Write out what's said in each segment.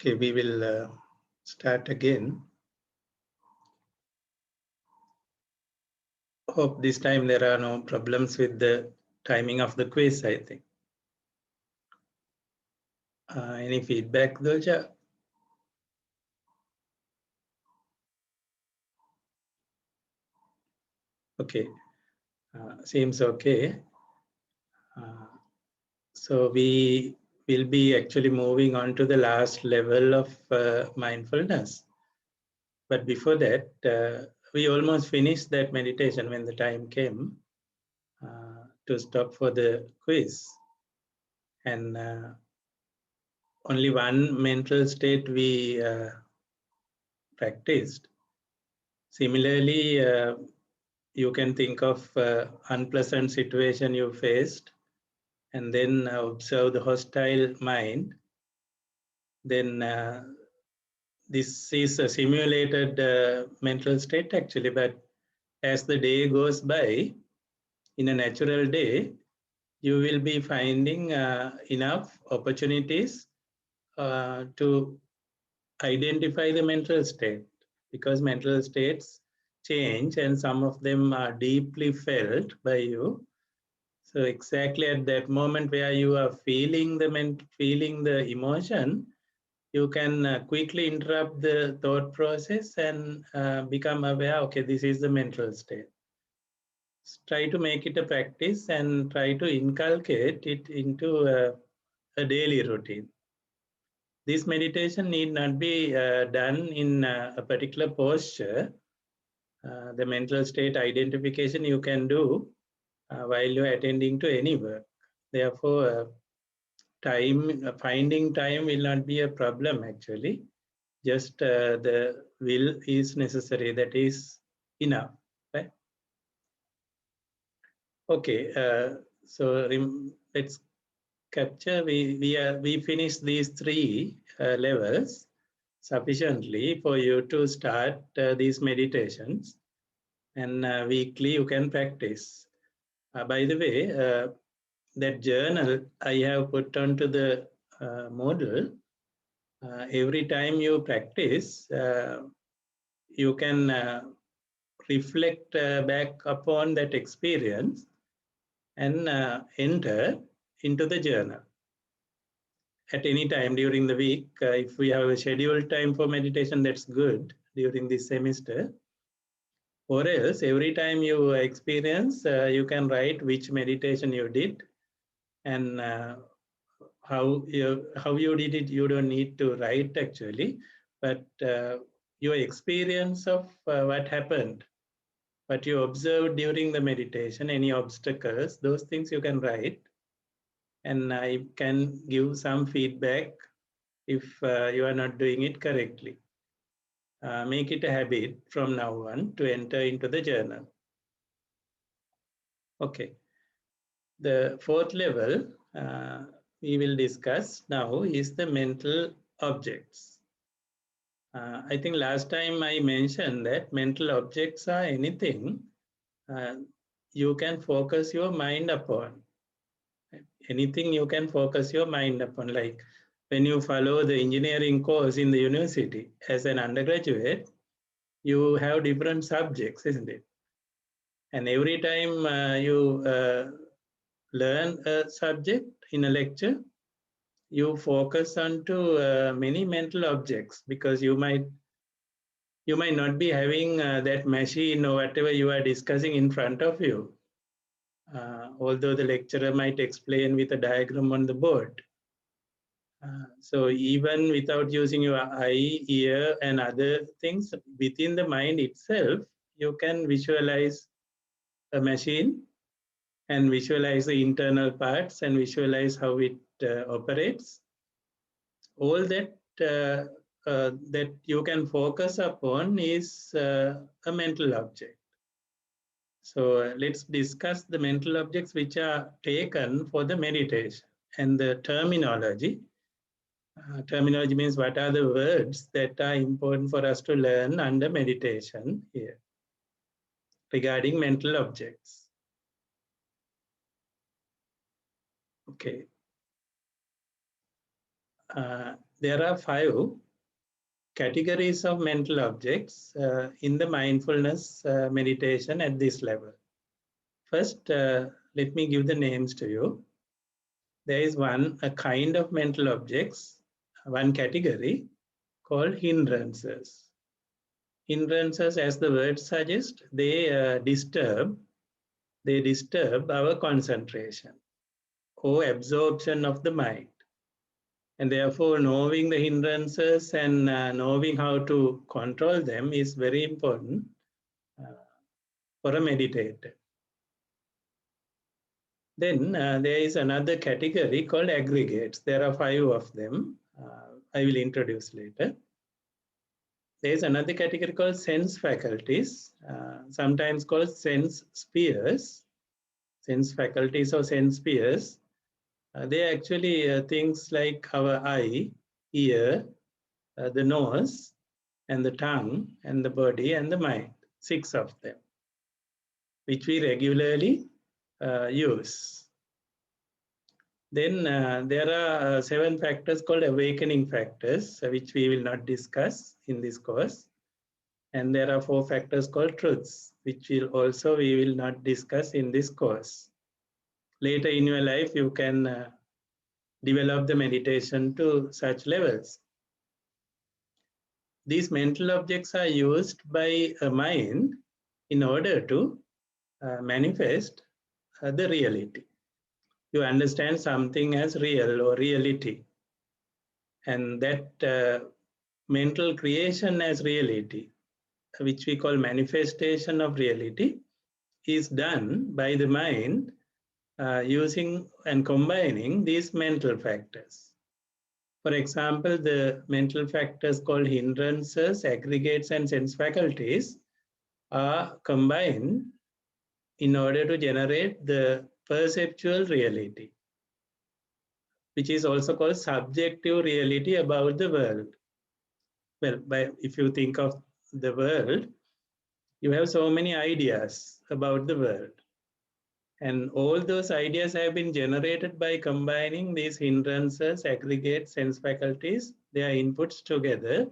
Okay, we will start again. Hope this time there are no problems with the timing of the quiz, I think. Any feedback, Dolja? Okay, seems okay. So we will be actually moving on to the last level of mindfulness. But before that, we almost finished that meditation when the time came to stop for the quiz. And only one mental state we practiced. Similarly, you can think of unpleasant situation you faced and then observe the hostile mind. Then this is a simulated mental state actually, but as the day goes by, in a natural day, you will be finding enough opportunities to identify the mental state, because mental states change and some of them are deeply felt by you. So exactly at that moment where you are feeling the emotion, you can quickly interrupt the thought process and become aware, okay, this is the mental state. Try to make it a practice and try to inculcate it into a daily routine. This meditation need not be done in a particular posture. The mental state identification you can do while you're attending to any work. Therefore, finding time will not be a problem actually. Just the will is necessary. That is enough, right? Okay, so let's capture. We finished these three levels sufficiently for you to start these meditations, and weekly you can practice. By the way, that journal I have put onto the model. Every time you practice, you can reflect back upon that experience and enter into the journal. At any time during the week, if we have a scheduled time for meditation, that's good during this semester. Or else, every time you experience, you can write which meditation you did and how you did it. You don't need to write actually, but your experience of what happened, what you observed during the meditation, any obstacles, those things you can write, and I can give some feedback if you are not doing it correctly. Make it a habit from now on to enter into the journal. Okay. The fourth level we will discuss now is the mental objects. I think last time I mentioned that mental objects are anything you can focus your mind upon. Anything you can focus your mind upon, like when you follow the engineering course in the university as an undergraduate, you have different subjects, isn't it? And every time you learn a subject in a lecture, you focus onto many mental objects, because you might not be having that machine or whatever you are discussing in front of you, although the lecturer might explain with a diagram on the board. So even without using your eye, ear, and other things, within the mind itself, you can visualize a machine and visualize the internal parts and visualize how it operates. All that that you can focus upon is a mental object. So let's discuss the mental objects which are taken for the meditation and the terminology. Terminology means what are the words that are important for us to learn under meditation here regarding mental objects. Okay. There are 5 categories of mental objects in the mindfulness meditation at this level. First, let me give the names to you. There is a kind of mental objects, one category called hindrances. Hindrances, as the word suggests, they disturb our concentration or absorption of the mind. And therefore, knowing the hindrances and knowing how to control them is very important for a meditator. Then there is another category called aggregates. There are 5 of them. I will introduce later. There is another category called sense faculties, sometimes called sense spheres. Sense faculties or sense spheres. They are actually things like our eye, ear, the nose, and the tongue, and the body, and the mind. 6 of them, which we regularly use. Then there are 7 factors called awakening factors, which we will not discuss in this course. And there are 4 factors called truths, which we will not discuss in this course. Later in your life, you can develop the meditation to such levels. These mental objects are used by a mind in order to manifest the reality. You understand something as real or reality. And that mental creation as reality, which we call manifestation of reality, is done by the mind using and combining these mental factors. For example, the mental factors called hindrances, aggregates, and sense faculties are combined in order to generate the perceptual reality, which is also called subjective reality about the world. Well, if you think of the world, you have so many ideas about the world. And all those ideas have been generated by combining these hindrances, aggregates, sense faculties, their inputs together,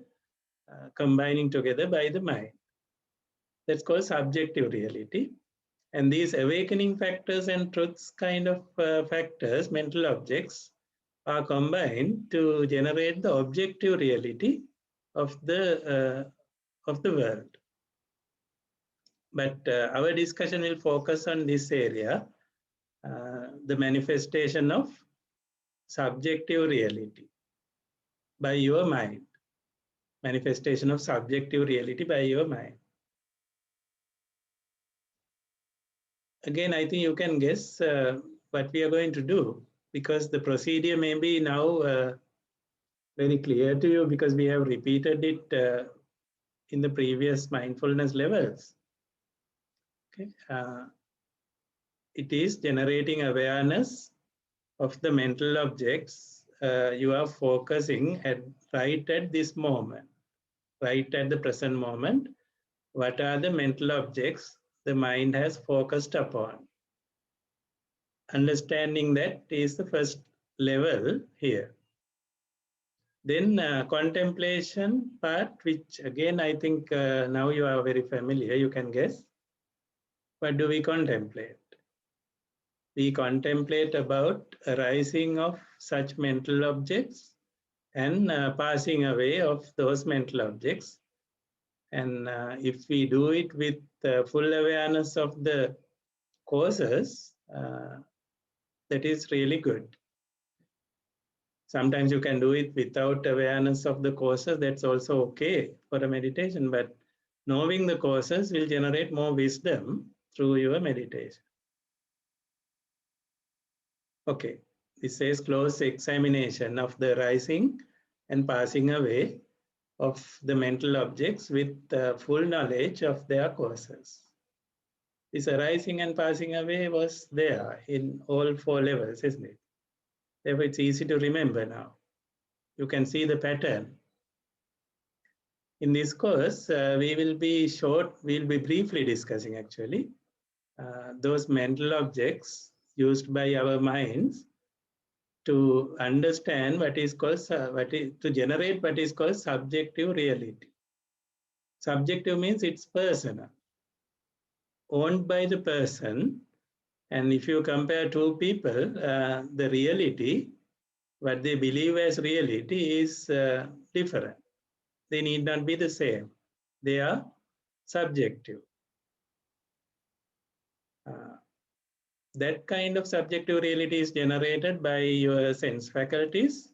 combining together by the mind. That's called subjective reality. And these awakening factors and truths kind of factors, mental objects, are combined to generate the objective reality of the world. But our discussion will focus on this area, the manifestation of subjective reality by your mind. Manifestation of subjective reality by your mind. Again, I think you can guess what we are going to do, because the procedure may be now very clear to you because we have repeated it in the previous mindfulness levels. Okay. It is generating awareness of the mental objects you are focusing right at this moment, right at the present moment. What are the mental objects the mind has focused upon? Understanding that is the first level here. Then contemplation part, which again I think now you are very familiar, you can guess. What do we contemplate? We contemplate about arising of such mental objects and passing away of those mental objects. And if we do it with full awareness of the causes, that is really good. Sometimes you can do it without awareness of the causes. That's also okay for a meditation, but knowing the causes will generate more wisdom through your meditation. Okay, this says close examination of the rising and passing away of the mental objects with full knowledge of their causes. This arising and passing away was there in all 4 levels, isn't it? Therefore, it's easy to remember now. You can see the pattern. In this course, we'll be briefly discussing actually those mental objects used by our minds to understand what is called, to generate what is called subjective reality. Subjective means it's personal, owned by the person. And if you compare two people, the reality, what they believe as reality is different. They need not be the same. They are subjective. That kind of subjective reality is generated by your sense faculties,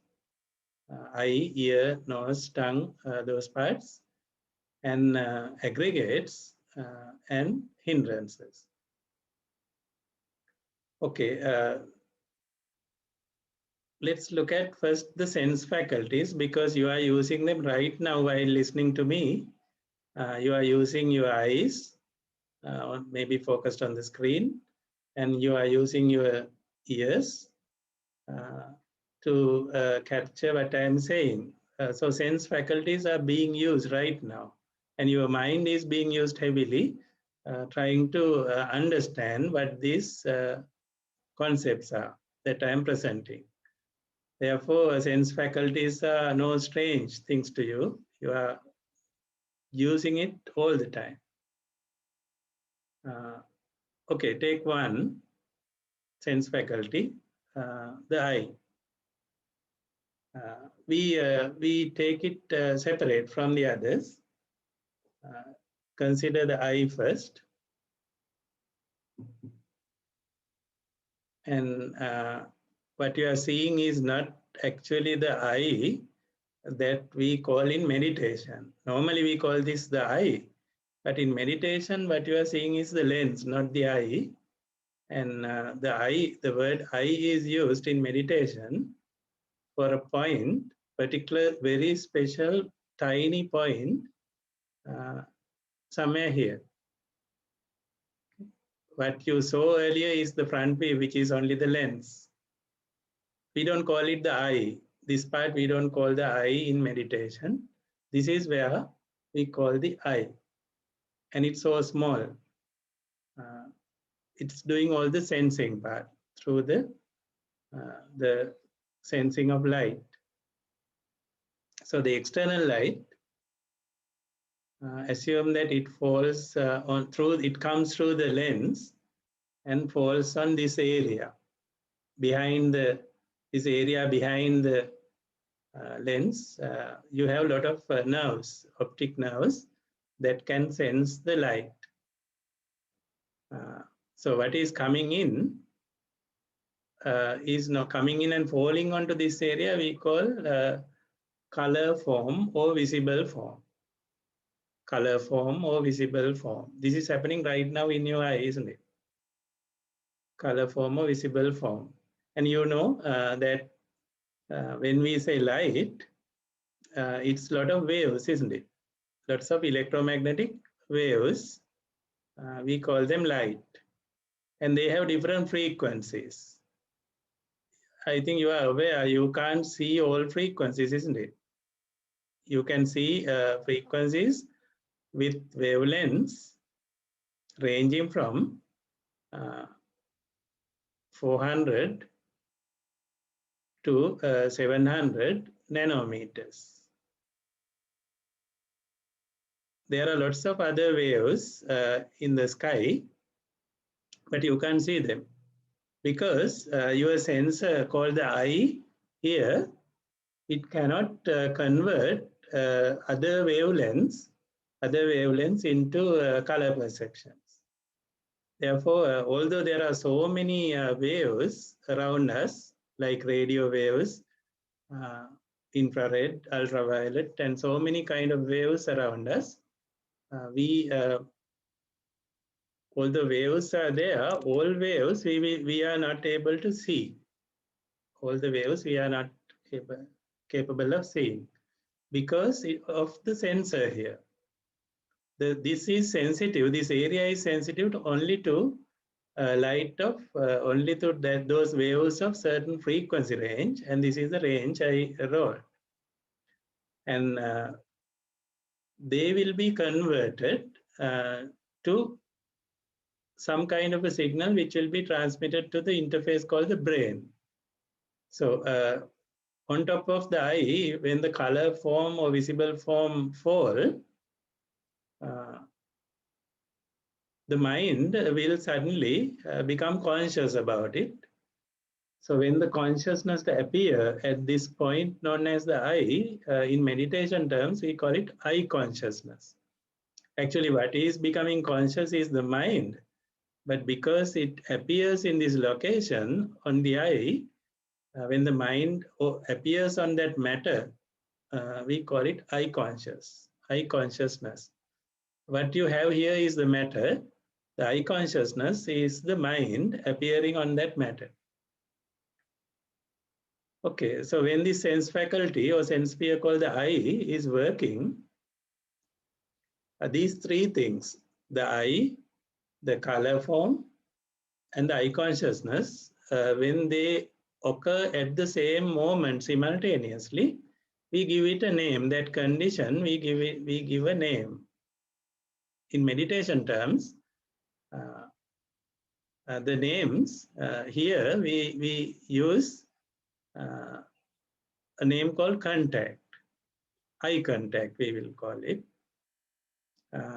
eye, ear, nose, tongue, those parts, and aggregates and hindrances. Okay, let's look at first the sense faculties, because you are using them right now while listening to me. You are using your eyes, or maybe focused on the screen, and you are using your ears to capture what I am saying. So sense faculties are being used right now, and your mind is being used heavily, trying to understand what these concepts are that I am presenting. Therefore, sense faculties are no strange things to you. You are using it all the time. Okay, take one sense faculty, the eye. We take it separate from the others. Consider the eye first. And what you are seeing is not actually the eye that we call in meditation. Normally we call this the eye, but in meditation what you are seeing is the lens, not the eye. And the word eye is used in meditation for a point, particular, very special, tiny point, somewhere here. What you saw earlier is the front view, which is only the lens. We don't call it the eye. This part we don't call the eye in meditation. This is where we call the eye. And it's so small. It's doing all the sensing part through the sensing of light. So the external light, assume that it falls it comes through the lens and falls on this area behind this area behind the lens. You have a lot of nerves, optic nerves, that can sense the light. So what is coming in is now coming in and falling onto this area we call color form or visible form. Color form or visible form. This is happening right now in your eye, isn't it? Color form or visible form. And you know that when we say light, it's a lot of waves, isn't it? Lots of electromagnetic waves. We call them light. And they have different frequencies. I think you are aware you can't see all frequencies, isn't it? You can see frequencies with wavelengths ranging from 400 to 700 nanometers. There are lots of other waves in the sky, but you can't see them because your sensor called the eye here, it cannot convert other wavelengths into color perceptions. Therefore, although there are so many waves around us, like radio waves, infrared, ultraviolet, and so many kind of waves around us, all the waves are there, all waves we are not able to see. All the waves we are not capable of seeing because of the sensor here. This is sensitive, this area is sensitive only to light of only to those waves of certain frequency range, and this is the range I wrote. and they will be converted to some kind of a signal which will be transmitted to the interface called the brain. So on top of the eye, when the color form or visible form fall, the mind will suddenly become conscious about it. So when the consciousness appear at this point known as the eye, in meditation terms, we call it eye consciousness. Actually, what is becoming conscious is the mind, but because it appears in this location on the eye, when the mind appears on that matter, we call it eye consciousness. What you have here is the matter. The eye consciousness is the mind appearing on that matter. Okay, so when the sense faculty or sense sphere called the eye is working, these three things, the eye, the color form, and the eye consciousness, when they occur at the same moment simultaneously, we give it a name. That condition, we give a name. In meditation terms, the names here we use a name called contact, eye contact, we will call it.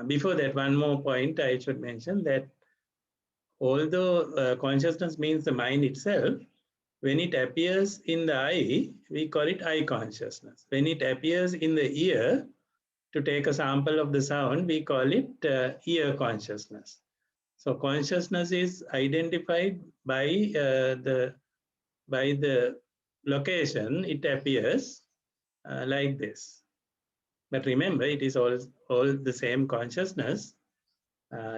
Before that, one more point I should mention that although consciousness means the mind itself, when it appears in the eye, we call it eye consciousness. When it appears in the ear, to take a sample of the sound, we call it ear consciousness. So consciousness is identified by the location it appears like this. But remember, it is all the same consciousness.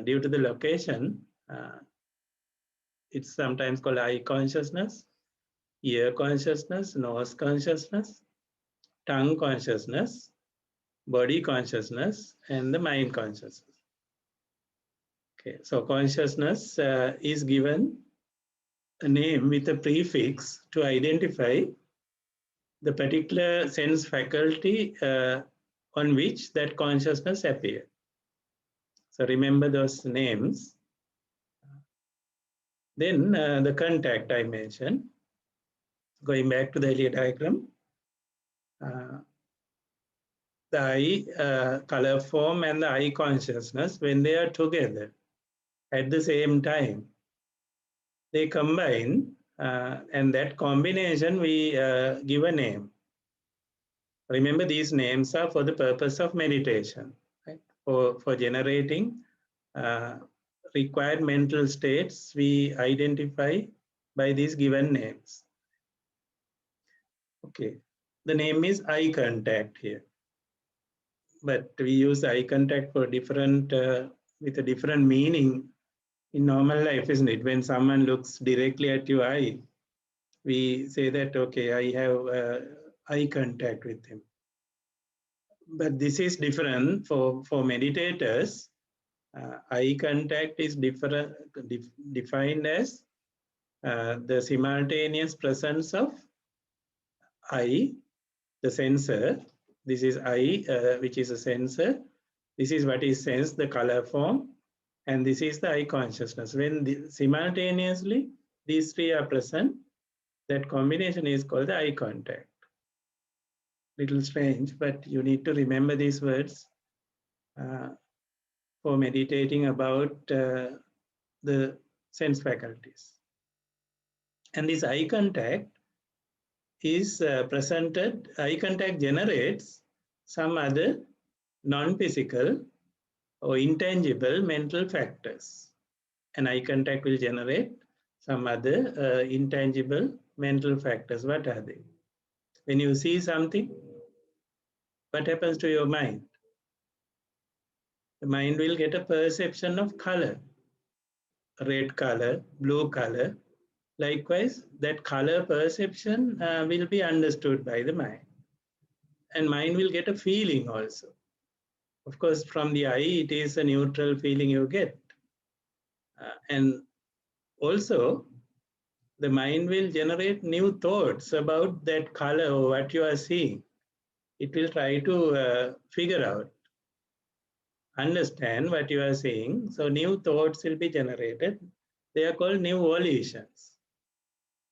Due to the location, it's sometimes called eye consciousness, ear consciousness, nose consciousness, tongue consciousness, body consciousness, and the mind consciousness. Okay, so consciousness is given a name with a prefix to identify the particular sense faculty on which that consciousness appears. So remember those names. Then the contact I mentioned, going back to the earlier diagram, the eye, color form, and the eye consciousness, when they are together at the same time, they combine, and that combination we give a name. Remember, these names are for the purpose of meditation, right? For generating required mental states, we identify by these given names. Okay, the name is eye contact here, but we use eye contact for different, with a different meaning in normal life, isn't it? When someone looks directly at your eye, we say that, okay, I have eye contact with him. But this is different for meditators. Eye contact is defined as the simultaneous presence of eye, the sensor. This is eye, which is a sensor. This is what is sensed, the color form, and this is the eye consciousness. When simultaneously these three are present, that combination is called the eye contact. Little strange, but you need to remember these words for meditating about the sense faculties. And this eye contact is presented, eye contact generates some other non-physical or intangible mental factors. And eye contact will generate some other intangible mental factors. What are they? When you see something, what happens to your mind? The mind will get a perception of color, red color, blue color. Likewise, that color perception will be understood by the mind. And mind will get a feeling also. Of course, from the eye, it is a neutral feeling you get. And also, the mind will generate new thoughts about that color or what you are seeing. it will try to figure out, understand what you are saying. So new thoughts will be generated. They are called new volitions.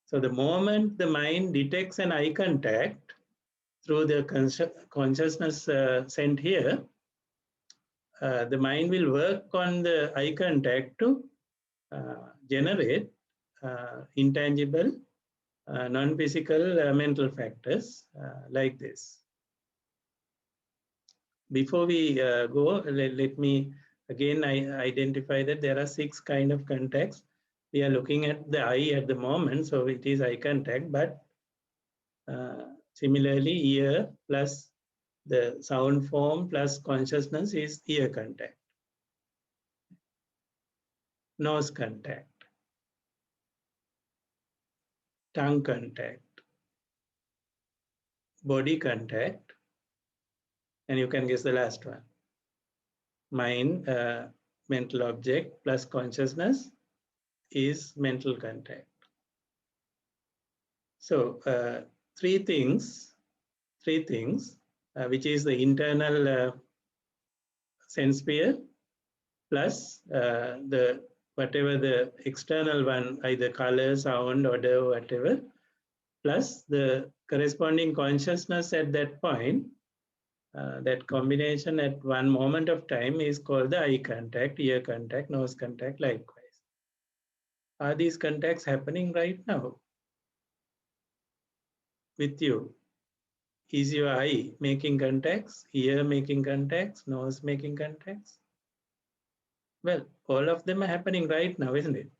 So the moment the mind detects an eye contact through the consciousness sent here, the mind will work on the eye contact to generate intangible, non-physical mental factors like this. Before we go, let me again identify that there are 6 kind of contacts. We are looking at the eye at the moment, so it is eye contact, but similarly, ear plus the sound form plus consciousness is ear contact. Nose contact, tongue contact, body contact, and you can guess the last one. Mind, mental object plus consciousness is mental contact. So three things, which is the internal sense sphere plus the whatever the external one, either color, sound, odor, whatever, plus the corresponding consciousness at that point. That combination at one moment of time is called the eye contact, ear contact, nose contact, likewise. Are these contacts happening right now with you? Is your eye making contacts, ear making contacts, nose making contacts? Well, all of them are happening right now, isn't it?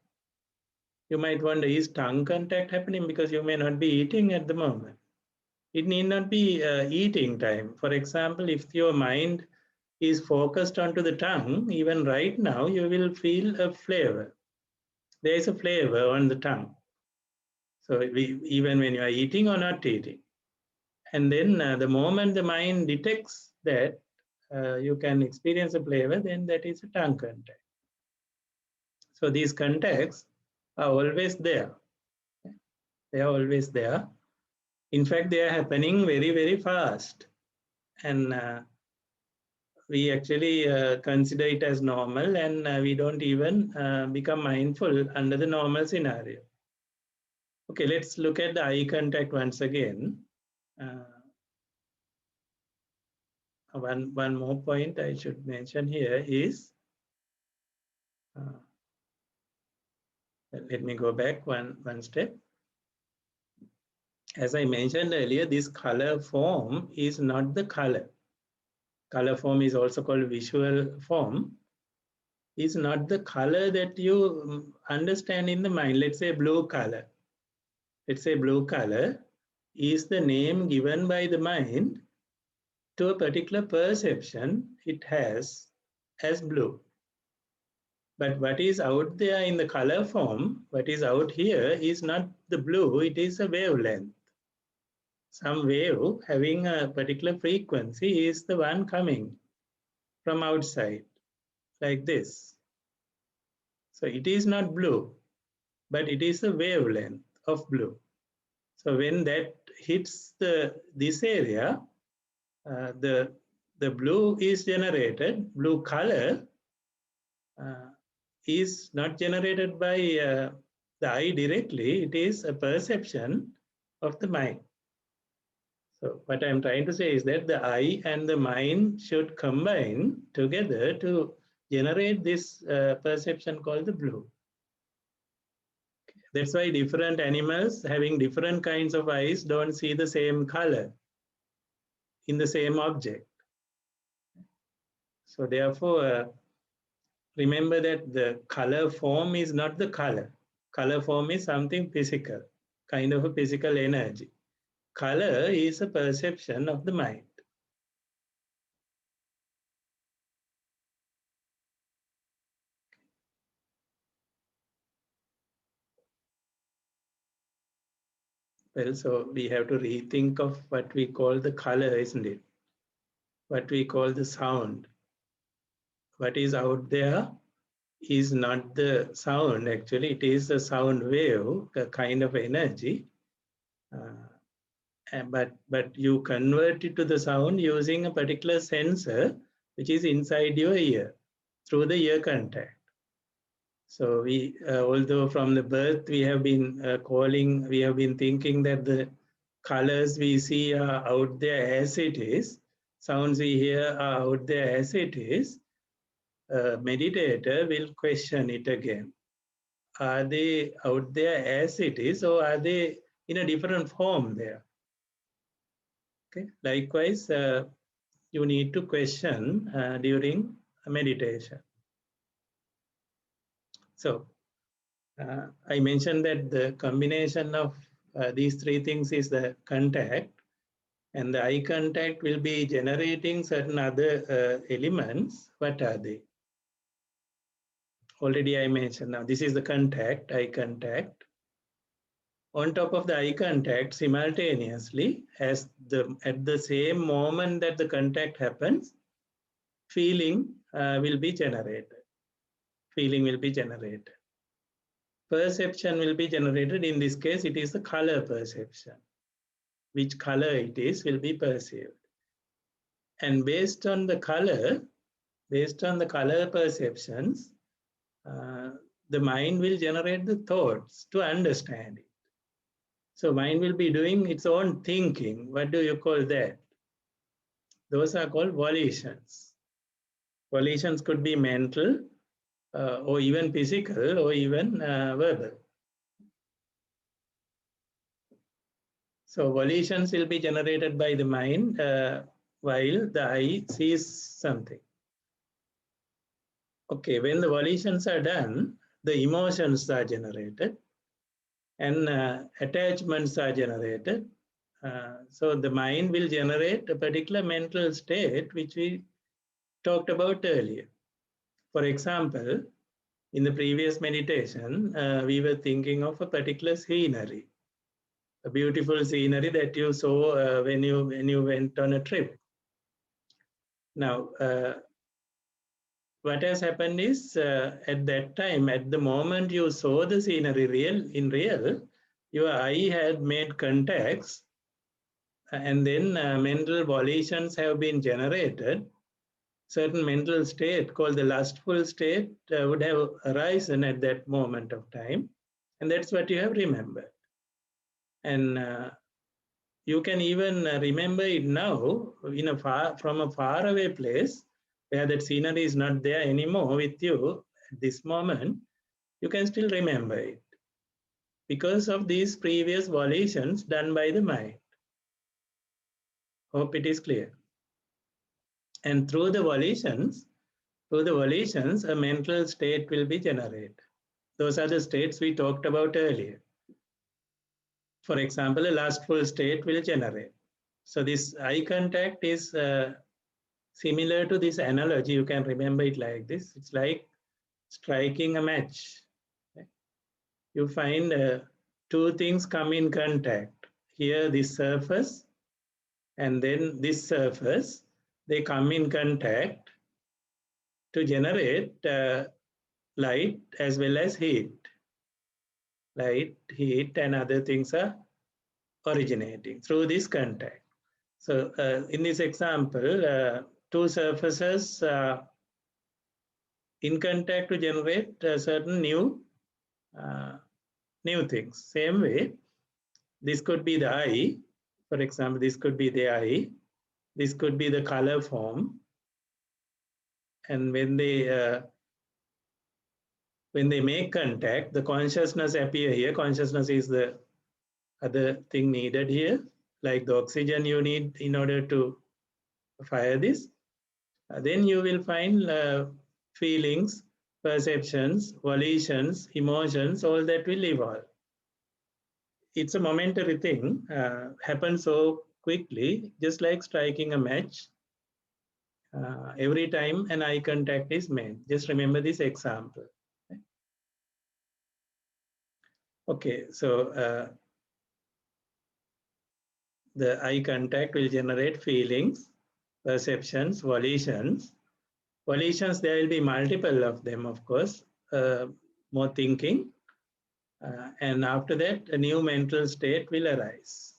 You might wonder, is tongue contact happening because you may not be eating at the moment? It need not be eating time. For example, if your mind is focused onto the tongue, even right now, you will feel a flavor. There is a flavor on the tongue. So even when you are eating or not eating. And then the moment the mind detects that you can experience a flavor, then that is a tongue contact. So these contacts are always there. They are always there. In fact, they are happening very, very fast. And we actually consider it as normal, and we don't even become mindful under the normal scenario. Okay, let's look at the eye contact once again. One more point I should mention here is, let me go back one step. As I mentioned earlier, this color form is not the color. Color form is also called visual form. Is not the color that you understand in the mind. Let's say blue color. Let's say blue color is the name given by the mind to a particular perception it has as blue. But what is out there in the color form, what is out here is not the blue, it is a wavelength. Some wave having a particular frequency is the one coming from outside, like this. So it is not blue, but it is a wavelength of blue. So when that hits this area, the blue is generated, blue color is not generated by the eye directly, it is a perception of the mind. So what I'm trying to say is that the eye and the mind should combine together to generate this perception called the blue. That's why different animals having different kinds of eyes don't see the same color in the same object. So therefore, remember that the color form is not the color. Color form is something physical, kind of a physical energy. Color is a perception of the mind. Well, so we have to rethink of what we call the color, isn't it? What we call the sound. What is out there is not the sound, actually, it is a sound wave, a kind of energy. but you convert it to the sound using a particular sensor which is inside your ear through the ear contact. So we, although from the birth we have been we have been thinking that the colors we see are out there as it is, sounds we hear are out there as it is, meditator will question it again. Are they out there as it is, or are they in a different form there? Okay. Likewise, you need to question during meditation. So I mentioned that the combination of these three things is the contact, and the eye contact will be generating certain other elements. What are they? Already I mentioned. Now this is the contact, eye contact. On top of the eye contact, simultaneously, at the same moment that the contact happens, feeling will be generated. Feeling will be generated. Perception will be generated. In this case, it is the color perception. Which color it is will be perceived. And based on the color perceptions, the mind will generate the thoughts to understand it. So mind will be doing its own thinking. What do you call that? Those are called volitions. Volitions could be mental, or even physical, or even verbal. So volitions will be generated by the mind while the eye sees something. Okay, when the volitions are done, the emotions are generated and attachments are generated. So the mind will generate a particular mental state which we talked about earlier. For example, in the previous meditation, we were thinking of a particular scenery, a beautiful scenery that you saw when you went on a trip. Now, what has happened is at that time, at the moment you saw the scenery in real, your eye had made contacts, and then mental volitions have been generated. Certain mental state called the lustful state would have arisen at that moment of time, and that's what you have remembered. And you can even remember it now from a faraway place where that scenery is not there anymore with you at this moment. You can still remember it because of these previous volitions done by the mind. Hope it is clear. And through the volitions, a mental state will be generated. Those are the states we talked about earlier. For example, a lustful state will generate. So this eye contact is similar to this analogy. You can remember it like this. It's like striking a match. Okay? You find two things come in contact. Here, this surface, and then this surface, they come in contact to generate light as well as heat. Light, heat, and other things are originating through this contact. So in this example, two surfaces in contact to generate certain new things. Same way, this could be the eye. For example, this could be the eye. This could be the color form. And when they make contact, the consciousness appear here. Consciousness is the other thing needed here, like the oxygen you need in order to fire this. Then you will find feelings, perceptions, volitions, emotions, all that will evolve. It's a momentary thing, happens so quickly, just like striking a match. Every time an eye contact is made. Just remember this example. Okay, so the eye contact will generate feelings, perceptions, volitions. Volitions, there will be multiple of them, of course, more thinking. And after that, a new mental state will arise.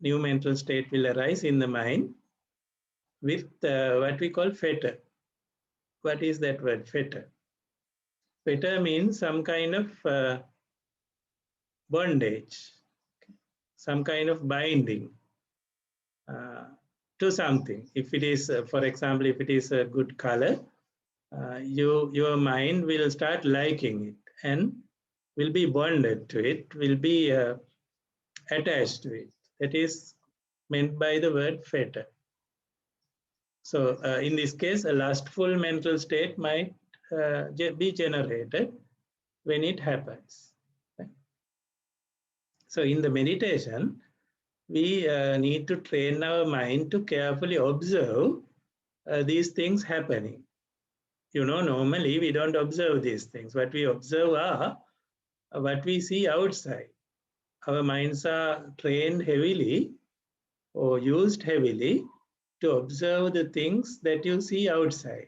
new mental state will arise in the mind with what we call fetter. What is that word, fetter? Fetter means some kind of bondage, some kind of binding uh, to something. If it is, for example, if it is a good color, your mind will start liking it and will be bonded to it, will be attached to it. That is meant by the word fetter. So in this case, a lustful mental state might be generated when it happens. So in the meditation, we need to train our mind to carefully observe these things happening. You know, normally we don't observe these things. What we observe are what we see outside. Our minds are trained heavily or used heavily to observe the things that you see outside.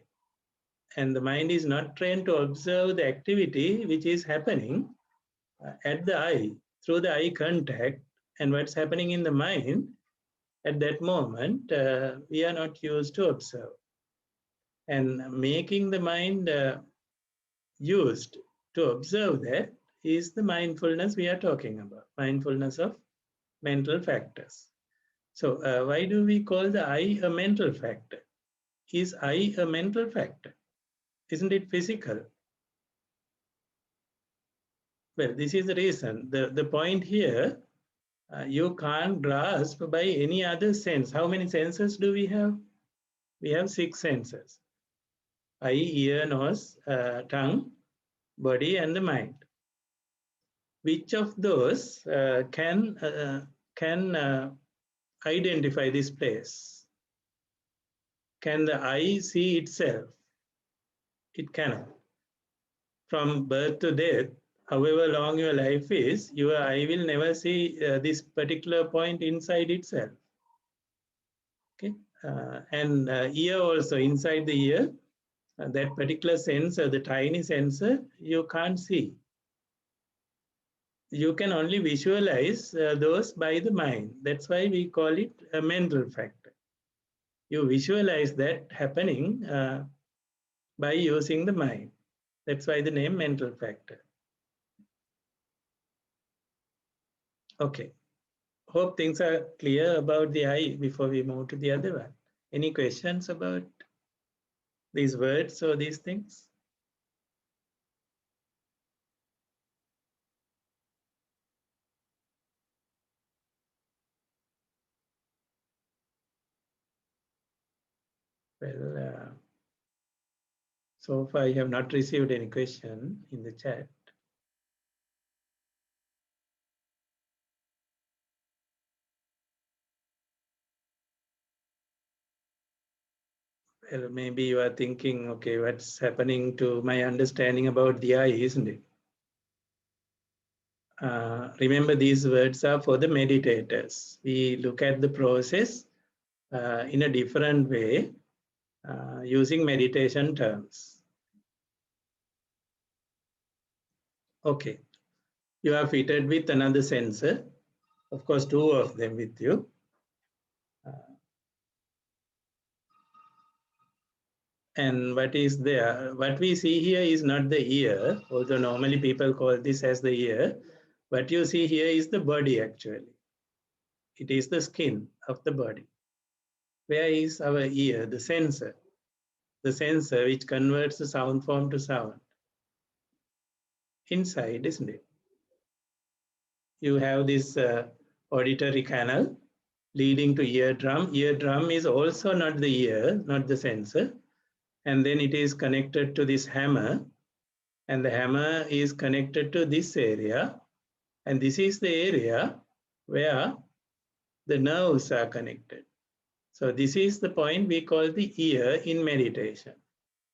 And the mind is not trained to observe the activity which is happening at the eye, through the eye contact, and what's happening in the mind at that moment, we are not used to observe. And making the mind used to observe that is the mindfulness we are talking about, mindfulness of mental factors. So why do we call the eye a mental factor? Is eye a mental factor? Isn't it physical? Well, this is the reason. The point here, you can't grasp by any other sense. How many senses do we have? We have 6 senses: eye, ear, nose, tongue, body, and the mind. Which of those can identify this place? Can the eye see itself? It cannot. From birth to death, however long your life is, your eye will never see this particular point inside itself. Okay, and ear also, inside the ear, that particular sensor, the tiny sensor, you can't see. You can only visualize those by the mind. That's why we call it a mental factor. You visualize that happening by using the mind. That's why the name mental factor. Okay. Hope things are clear about the eye before we move to the other one. Any questions about these words or these things? Well, so far I have not received any question in the chat. Well, maybe you are thinking, okay, what's happening to my understanding about the eye, isn't it? Remember, these words are for the meditators. We look at the process in a different way using meditation terms. Okay, you are fitted with another sensor, of course, 2 of them with you. And what is there? What we see here is not the ear, although normally people call this as the ear. What you see here is the body actually. It is the skin of the body. Where is our ear, the sensor? The sensor which converts the sound form to sound. Inside, isn't it? You have this auditory canal leading to eardrum. Eardrum is also not the ear, not the sensor. And then it is connected to this hammer. And the hammer is connected to this area. And this is the area where the nerves are connected. So this is the point we call the ear in meditation,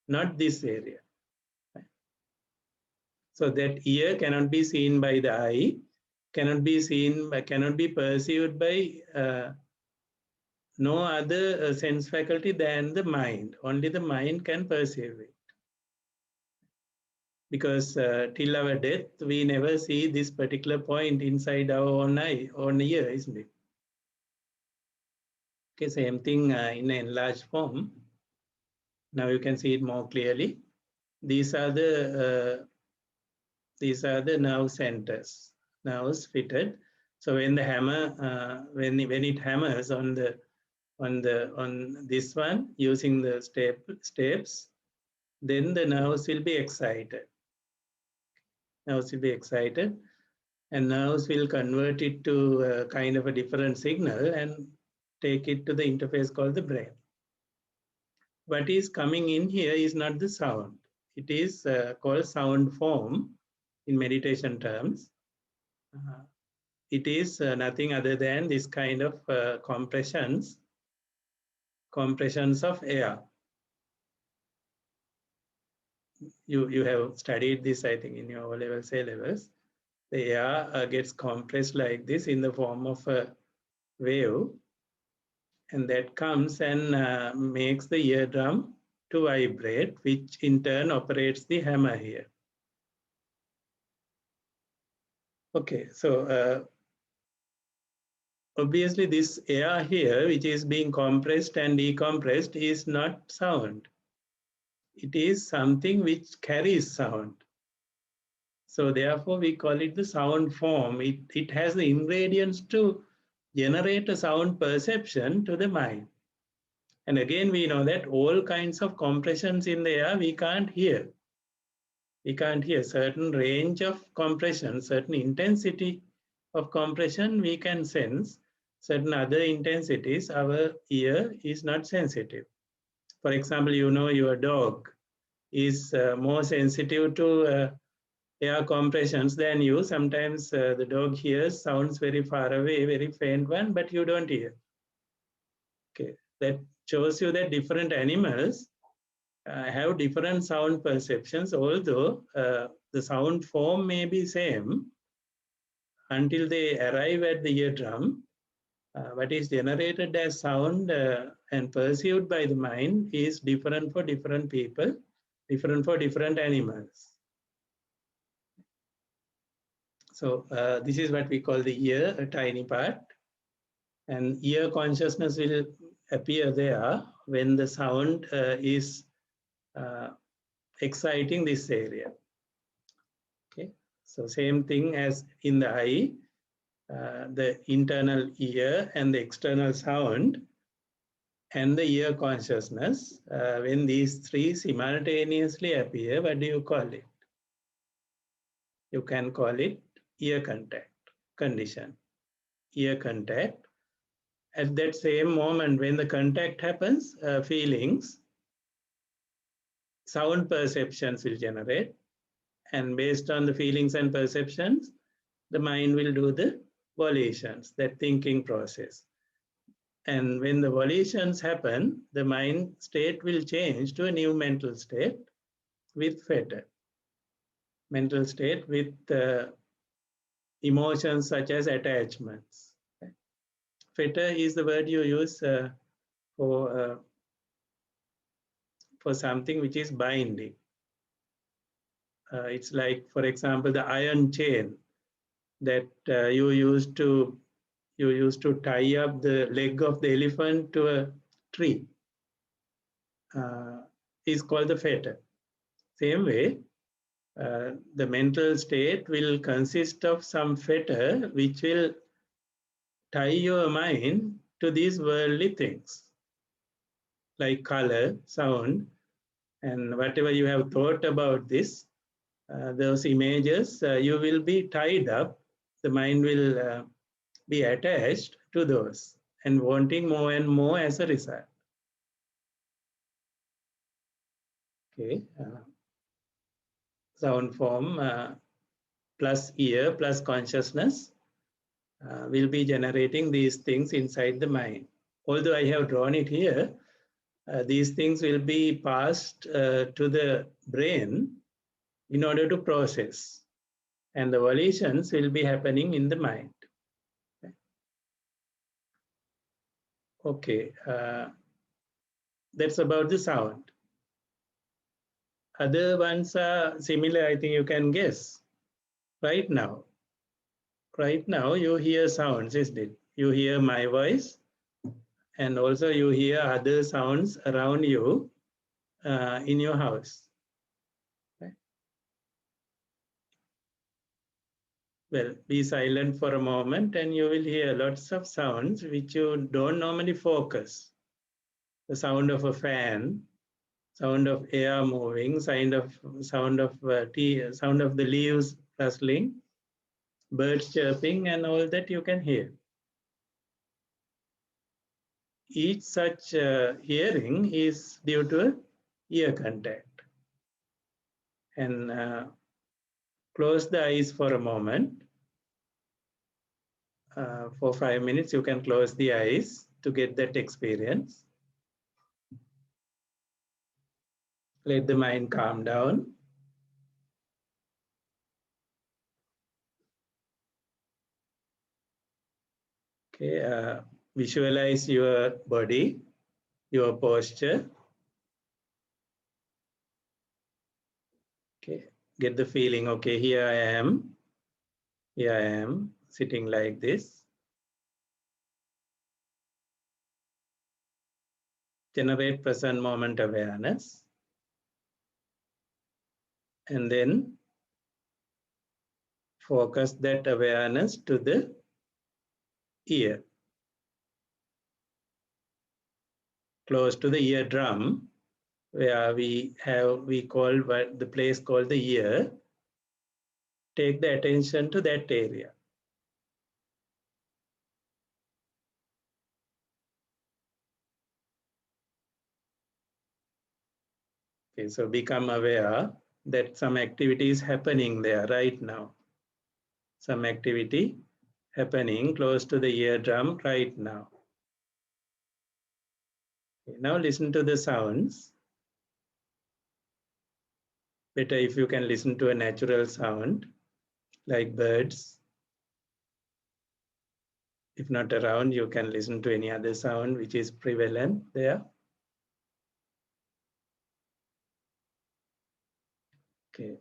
not this area. So that ear cannot be seen by the eye, cannot be perceived by no other sense faculty than the mind. Only the mind can perceive it. Because till our death, we never see this particular point inside our own eye, own ear, isn't it? Okay, same thing in enlarged form. Now you can see it more clearly. These are the nerve centers, nerves fitted. So when the hammer, when it hammers on this one using the steps, then the nerves will be excited. Nerves will be excited, and nerves will convert it to a kind of a different signal and take it to the interface called the brain. What is coming in here is not the sound. It is called sound form in meditation terms. It is nothing other than this kind of compressions of air. You have studied this, I think, in your O-levels, A-levels. The air gets compressed like this in the form of a wave, and that comes and makes the eardrum to vibrate, which in turn operates the hammer here. Okay, so obviously this air here, which is being compressed and decompressed, is not sound. It is something which carries sound. So therefore we call it the sound form. It has the ingredients to generate a sound perception to the mind. And again, we know that all kinds of compressions in the air we can't hear. We can't hear certain range of compression, certain intensity of compression we can sense. Certain other intensities, our ear is not sensitive. For example, you know your dog is more sensitive to air compressions than you. Sometimes the dog hears sounds very far away, very faint one, but you don't hear. Okay, that shows you that different animals have different sound perceptions, although the sound form may be same until they arrive at the eardrum. What is generated as sound and perceived by the mind is different for different people, different for different animals. So this is what we call the ear, a tiny part. And ear consciousness will appear there when the sound is exciting this area. Okay, so same thing as in the eye, the internal ear and the external sound and the ear consciousness, when these three simultaneously appear, what do you call it? You can call it ear contact condition. Ear contact. At that same moment when the contact happens, feelings, sound perceptions will generate, and based on the feelings and perceptions, the mind will do the volitions, that thinking process. And when the volitions happen, the mind state will change to a new mental state with theta. Mental state with emotions such as attachments. Theta is the word you use for something which is binding. It's like, for example, the iron chain that you used to tie up the leg of the elephant to a tree is called the theta. Same way, the mental state will consist of some theta which will tie your mind to these worldly things like color, sound, and whatever you have thought about this, those images, you will be tied up. The mind will be attached to those and wanting more and more as a result. Okay, sound form plus ear plus consciousness will be generating these things inside the mind. Although I have drawn it here, these things will be passed to the brain in order to process, and the volitions will be happening in the mind. Okay, that's about the sound. Other ones are similar, I think you can guess. Right now you hear sounds, isn't it? You hear my voice And also you hear other sounds around you in your house. Right? Well, be silent for a moment and you will hear lots of sounds which you don't normally focus. The sound of a fan, sound of air moving, sound of sound of the leaves rustling, birds chirping, and all that you can hear. Each such hearing is due to ear contact. And close the eyes for a moment. For 5 minutes, you can close the eyes to get that experience. Let the mind calm down. Okay, visualize your body, your posture. Okay, get the feeling, okay, here I am sitting like this. Generate present moment awareness. And then focus that awareness to the ear, close to the eardrum, where we call the place called the ear. Take the attention to that area. Okay, so become aware that some activity is happening there right now. Some activity happening close to the eardrum right now. Okay, now listen to the sounds. Better if you can listen to a natural sound like birds. If not around, you can listen to any other sound which is prevalent there. Okay.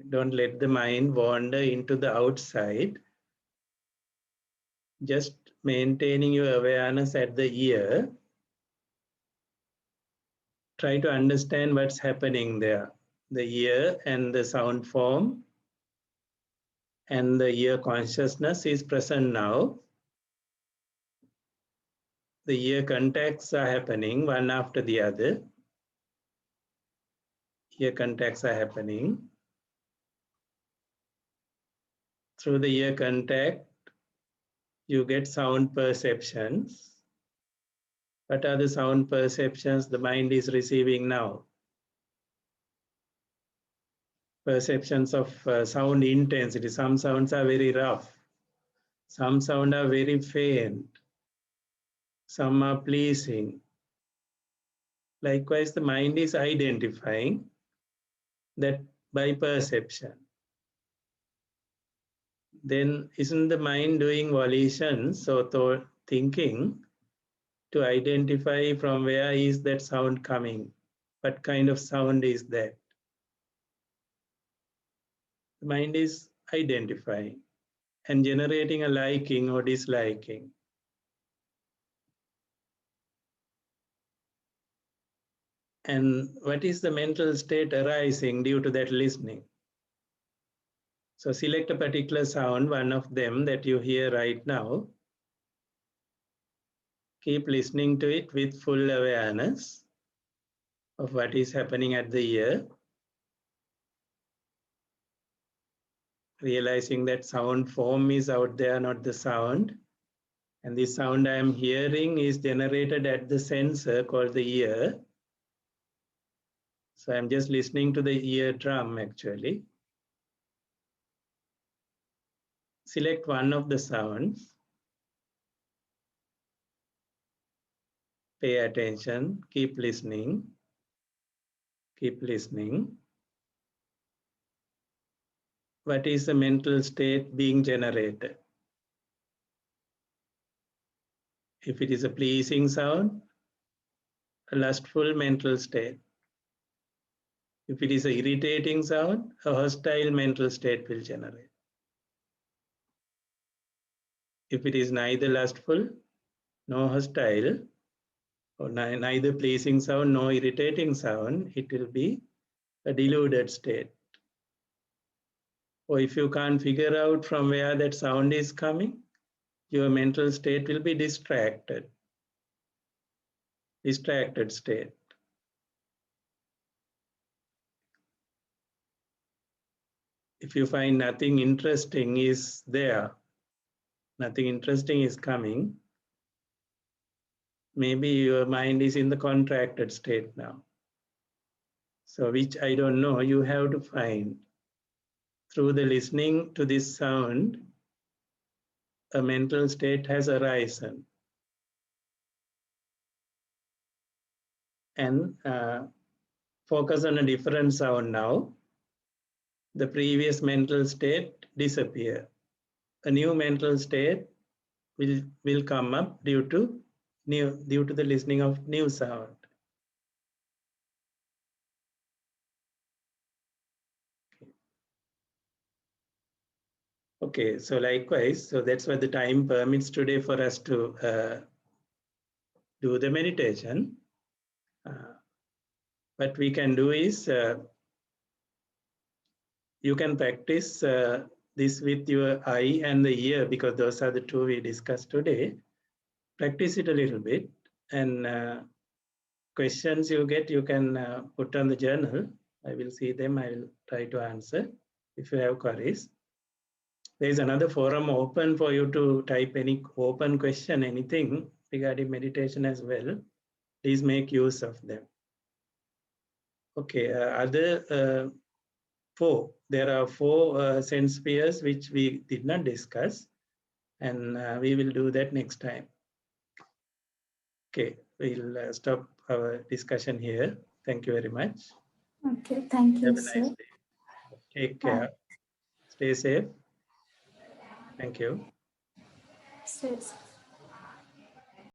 Don't let the mind wander into the outside. Just maintaining your awareness at the ear. Try to understand what's happening there. The ear and the sound form and the ear consciousness is present now. The ear contacts are happening one after the other. Ear contacts are happening. Through the ear contact, you get sound perceptions. What are the sound perceptions the mind is receiving now? Perceptions of sound intensity. Some sounds are very rough. Some sounds are very faint. Some are pleasing. Likewise, the mind is identifying that by perception. Then isn't the mind doing volitions or thinking to identify from where is that sound coming? What kind of sound is that? The mind is identifying and generating a liking or disliking. And what is the mental state arising due to that listening? So select a particular sound, one of them that you hear right now. Keep listening to it with full awareness of what is happening at the ear. Realizing that sound form is out there, not the sound. And this sound I am hearing is generated at the sensor called the ear. So I'm just listening to the eardrum actually. Select one of the sounds. Pay attention, keep listening, keep listening. What is the mental state being generated? If it is a pleasing sound, a lustful mental state. If it is an irritating sound, a hostile mental state will generate. If it is neither lustful nor hostile, or neither pleasing sound nor irritating sound, it will be a deluded state. Or if you can't figure out from where that sound is coming, your mental state will be distracted state. If you find nothing interesting is there, nothing interesting is coming, maybe your mind is in the contracted state now. So which I don't know, you have to find. Through the listening to this sound, a mental state has arisen. And focus on a different sound now. The previous mental state disappear. A new mental state will come up due to the listening of new sound. Okay, so likewise, so that's what the time permits today for us to do the meditation. What we can do is you can practice this with your eye and the ear, because those are the two we discussed today. Practice it a little bit, and questions you get, you can put on the journal. I will see them. I will try to answer if you have queries. There is another forum open for you to type any open question, anything regarding meditation as well. Please make use of them. Okay, other four. There are four sense spheres which we did not discuss, and we will do that next time. Okay, we'll stop our discussion here. Thank you very much. Okay, thank you, Have a sir. nice day. Take care. Stay safe. Thank you. Stay safe.